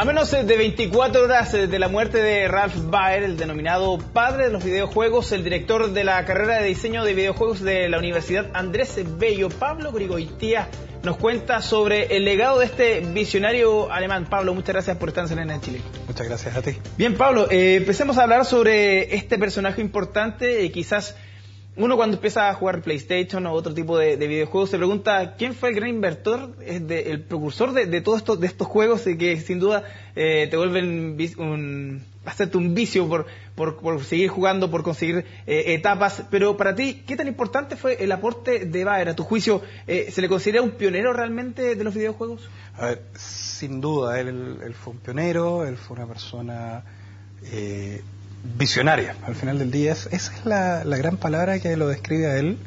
A menos de 24 horas de la muerte de Ralph Baer, el denominado padre de los videojuegos, el director de la carrera de diseño de videojuegos de la Universidad Andrés Bello, Pablo Grigoitia, nos cuenta sobre el legado de este visionario alemán. Pablo, muchas gracias por estar en CNN en Chile. Muchas gracias a ti. Bien, Pablo, empecemos a hablar sobre este personaje importante. Quizás uno cuando empieza a jugar PlayStation o otro tipo de videojuegos se pregunta quién fue el gran inventor, el precursor de todos estos juegos y que sin duda te vuelven hacerte un vicio por seguir jugando, por conseguir etapas. Pero para ti, ¿qué tan importante fue el aporte de Baer? A tu juicio, ¿se le considera un pionero realmente de los videojuegos? A ver, sin duda, él fue un pionero, él fue una persona visionaria. Al final del día, esa es la gran palabra que lo describe a él,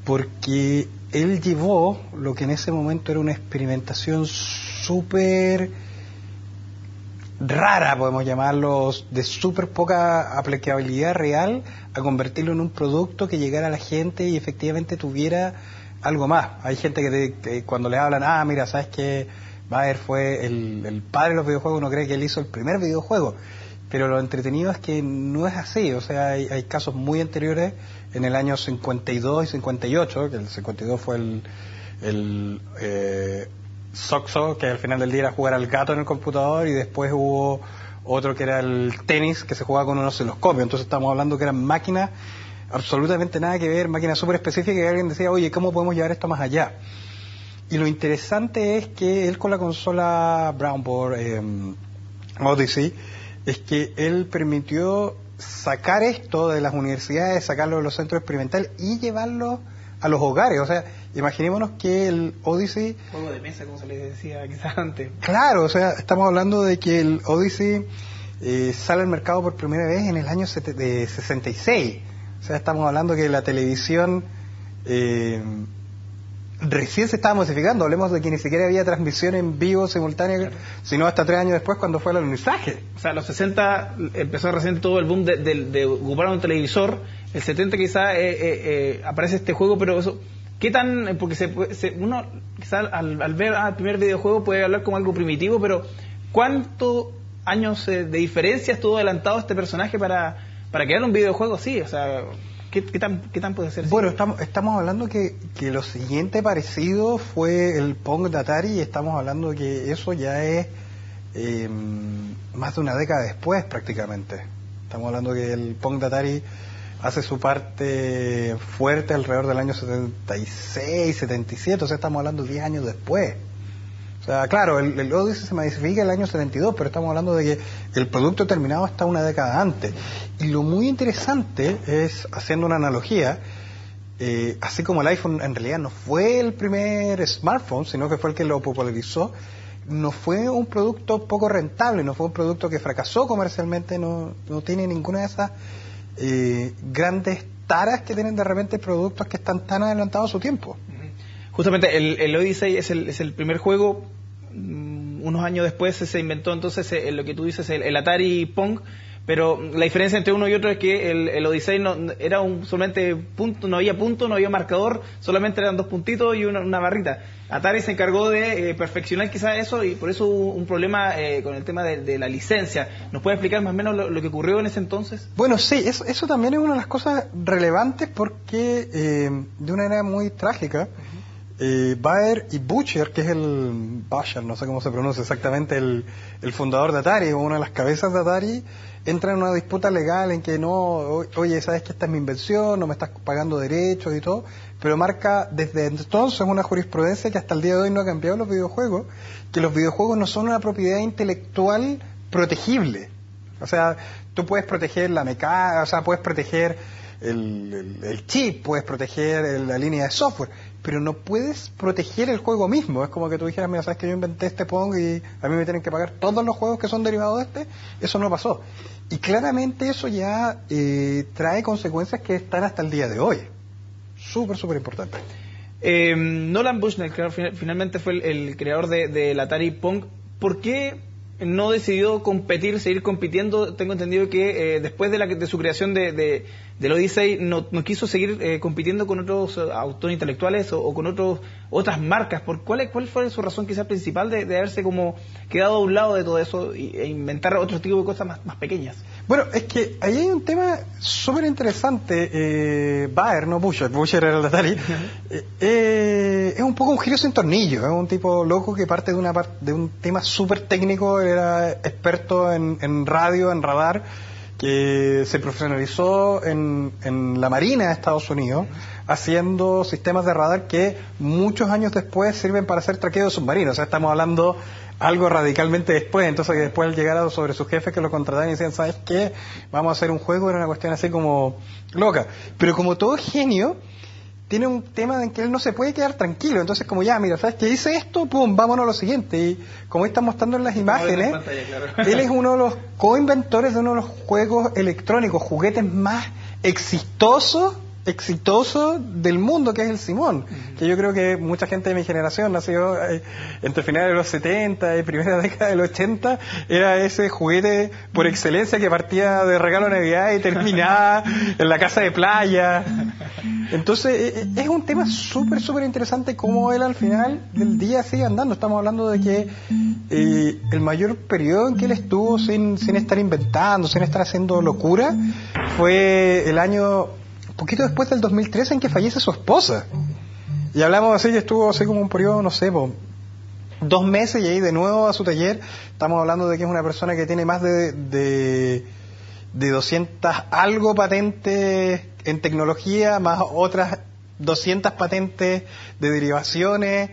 porque él llevó lo que en ese momento era una experimentación súper rara, podemos llamarlo, de súper poca aplicabilidad real, a convertirlo en un producto que llegara a la gente y efectivamente tuviera algo más. Hay gente que cuando le hablan, mira, ¿sabes qué? Baer fue el padre de los videojuegos, uno cree que él hizo el primer videojuego, pero lo entretenido es que no es así. O sea, hay casos muy anteriores, en el año 52 y 58, que el 52 fue el Soxo, que al final del día era jugar al gato en el computador, y después hubo otro que era el tenis, que se jugaba con un osciloscopio. Entonces estamos hablando que eran máquinas absolutamente nada que ver, máquinas súper específicas, y alguien decía, oye, ¿cómo podemos llevar esto más allá? Y lo interesante es que él con la consola Brown Board Odyssey, es que él permitió sacar esto de las universidades, sacarlo de los centros experimentales y llevarlo a los hogares. O sea, imaginémonos que el Odyssey... Juego de mesa, como se les decía quizás antes. Claro, o sea, estamos hablando de que el Odyssey sale al mercado por primera vez en el año 66. O sea, estamos hablando que la televisión recién se estaba masificando. Hablemos de que ni siquiera había transmisión en vivo simultánea, claro, sino hasta 3 años después, cuando fue el alunizaje. O sea, los 60 empezó recién todo el boom de ocupar un televisor. El 70 quizá aparece este juego, pero eso, ¿qué tan...? Porque uno quizá al ver el primer videojuego puede hablar como algo primitivo, pero ¿cuántos años de diferencia estuvo adelantado este personaje para crear un videojuego así? O sea, ¿qué tan puede ser? Bueno, estamos hablando que lo siguiente parecido fue el Pong de Atari, y estamos hablando de que eso ya es más de una década después prácticamente. Estamos hablando que el Pong de Atari hace su parte fuerte alrededor del año 76, 77, o sea, estamos hablando 10 años después. O sea, claro, el Odyssey se masifica en el año 72, pero estamos hablando de que el producto terminado está una década antes. Y lo muy interesante es, haciendo una analogía, así como el iPhone en realidad no fue el primer smartphone, sino que fue el que lo popularizó, no fue un producto poco rentable, no fue un producto que fracasó comercialmente, no tiene ninguna de esas grandes taras que tienen de repente productos que están tan adelantados a su tiempo. Justamente el Odyssey es el primer juego. Unos años después se inventó entonces lo que tú dices, el Atari Pong, pero la diferencia entre uno y otro es que el Odyssey no era solamente punto, no había punto, no había marcador, solamente eran 2 puntitos y una barrita. Atari se encargó de perfeccionar quizás eso, y por eso hubo un problema con el tema de la licencia. ¿Nos puede explicar más o menos lo que ocurrió en ese entonces? Bueno, sí, eso también es una de las cosas relevantes, porque de una manera muy trágica, Baer y Butcher, que es Butcher, no sé cómo se pronuncia exactamente, el fundador de Atari, o una de las cabezas de Atari, entran en una disputa legal en que no, oye, sabes que esta es mi invención, no me estás pagando derechos y todo, pero marca desde entonces una jurisprudencia que hasta el día de hoy no ha cambiado los videojuegos, que los videojuegos no son una propiedad intelectual protegible. O sea, tú puedes proteger la mecánica, o sea, puedes proteger el chip, puedes proteger la línea de software, pero no puedes proteger el juego mismo. Es como que tú dijeras, mira, sabes que yo inventé este Pong y a mí me tienen que pagar todos los juegos que son derivados de este. Eso no pasó. Y claramente eso ya trae consecuencias que están hasta el día de hoy. Súper, súper importante. Nolan Bushnell, claro, finalmente fue el creador del Atari Pong. ¿Por qué no decidió seguir compitiendo. Tengo entendido que después de su creación del Odyssey no quiso seguir compitiendo con otros autores intelectuales o con otras marcas. ¿Cuál fue su razón quizás principal de haberse como quedado a un lado de todo eso e inventar otro tipo de cosas más pequeñas? Bueno, es que ahí hay un tema súper interesante. Baer, no Boucher era el de Atari. Es un poco un giro sin tornillo. Es un tipo loco que parte de un tema súper técnico. Era experto en radio, en radar, que se profesionalizó en la Marina de Estados Unidos, haciendo sistemas de radar que muchos años después sirven para hacer traqueo de submarinos. O sea, estamos hablando algo radicalmente después. Entonces, que después él llegara sobre sus jefes que lo contrataban y decían, ¿sabes qué? Vamos a hacer un juego. Era una cuestión así como loca. Pero como todo genio, tiene un tema en que él no se puede quedar tranquilo. Entonces, como ya, mira, ¿sabes qué? Hice esto, pum, vámonos a lo siguiente. Y como están mostrando en las imágenes, pantalla, claro. Él es uno de los co-inventores de uno de los juegos electrónicos, juguetes más exitosos del mundo, que es el Simón, que yo creo que mucha gente de mi generación nació entre finales de los 70 y primera década del 80, era ese juguete por excelencia que partía de regalo de Navidad y terminaba en la casa de playa. Entonces es un tema súper interesante cómo él al final del día sigue andando. Estamos hablando de que el mayor periodo en que él estuvo sin estar inventando, sin estar haciendo locura, fue el año poquito después del 2013 en que fallece su esposa. Y hablamos así, que estuvo así como un periodo, no sé, 2 meses, y ahí de nuevo a su taller. Estamos hablando de que es una persona que tiene más de 200 algo patentes en tecnología, más otras 200 patentes de derivaciones.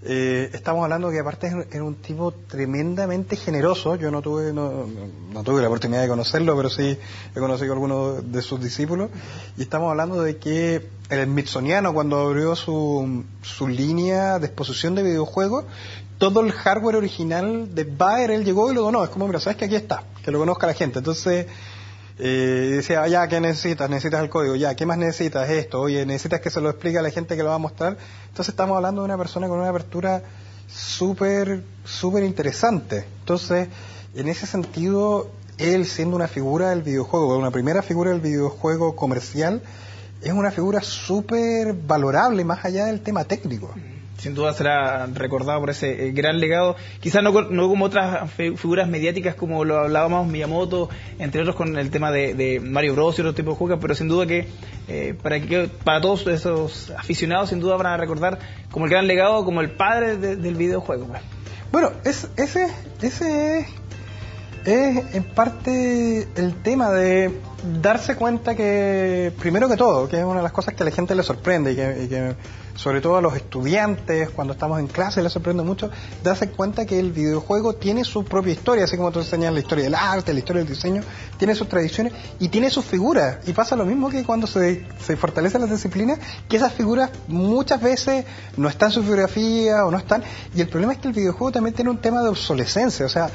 Estamos hablando que aparte era un tipo tremendamente generoso. Yo no tuve la oportunidad de conocerlo, pero sí he conocido a algunos de sus discípulos. Y estamos hablando de que el Smithsoniano, cuando abrió su línea de exposición de videojuegos, todo el hardware original de Baer, él llegó y lo donó. Es como, mira, sabes que aquí está, que lo conozca la gente. Entonces decía, ya, ¿qué necesitas? Necesitas el código, ya, ¿qué más necesitas? Esto, oye, necesitas que se lo explique a la gente que lo va a mostrar. Entonces estamos hablando de una persona con una apertura súper interesante. Entonces, en ese sentido, él siendo una figura del videojuego, una primera figura del videojuego comercial, es una figura súper valorable más allá del tema técnico. Sin duda será recordado por ese gran legado, quizás no como otras figuras mediáticas como lo hablábamos Miyamoto, entre otros con el tema de Mario Bros y otro tipo de juegos, pero sin duda que para todos esos aficionados sin duda van a recordar como el gran legado, como el padre del videojuego. Bueno, ese es en parte el tema de darse cuenta que, primero que todo, que es una de las cosas que a la gente le sorprende y que sobre todo a los estudiantes cuando estamos en clase les sorprende mucho, darse cuenta que el videojuego tiene su propia historia, así como tú enseñas la historia del arte, la historia del diseño, tiene sus tradiciones y tiene sus figuras. Y pasa lo mismo que cuando se fortalecen las disciplinas, que esas figuras muchas veces no están en su biografía o no están. Y el problema es que el videojuego también tiene un tema de obsolescencia. O sea,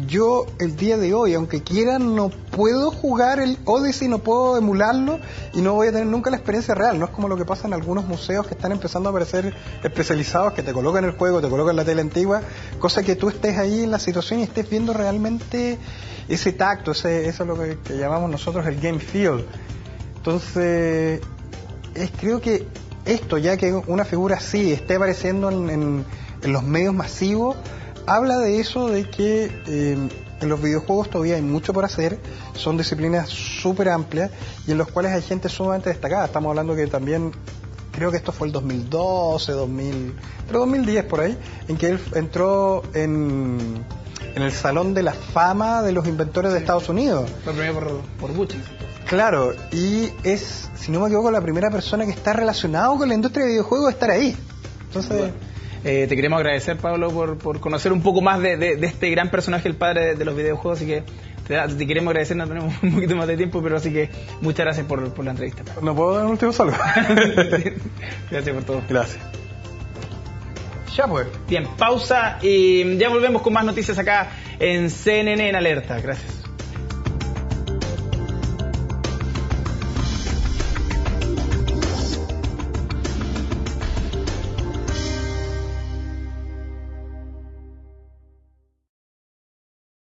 yo el día de hoy, aunque quiera, no puedo jugar el Odyssey, no puedo emularlo y no voy a tener nunca la experiencia real. No es como lo que pasa en algunos museos que están empezando a aparecer especializados, que te colocan el juego, te colocan la tele antigua, cosa que tú estés ahí en la situación y estés viendo realmente ese tacto, eso es lo que llamamos nosotros el game feel. Entonces, creo que esto, ya que una figura así esté apareciendo en los medios masivos, habla de eso, de que en los videojuegos todavía hay mucho por hacer, son disciplinas súper amplias y en los cuales hay gente sumamente destacada. Estamos hablando que también, creo que esto fue el 2012, 2010 por ahí, en que él entró en el Salón de la Fama de los Inventores de Estados Unidos. Fue premiado por Bush. Claro, y es, si no me equivoco, la primera persona que está relacionado con la industria de videojuegos a estar ahí. Entonces, te queremos agradecer, Pablo, por conocer un poco más de este gran personaje, el padre de los videojuegos, así que te queremos agradecer. No tenemos un poquito más de tiempo, pero así que muchas gracias por la entrevista, Pablo. ¿No puedo dar un último saludo? Gracias por todo. Gracias. Ya pues. Bien, pausa y ya volvemos con más noticias acá en CNN en Alerta. Gracias.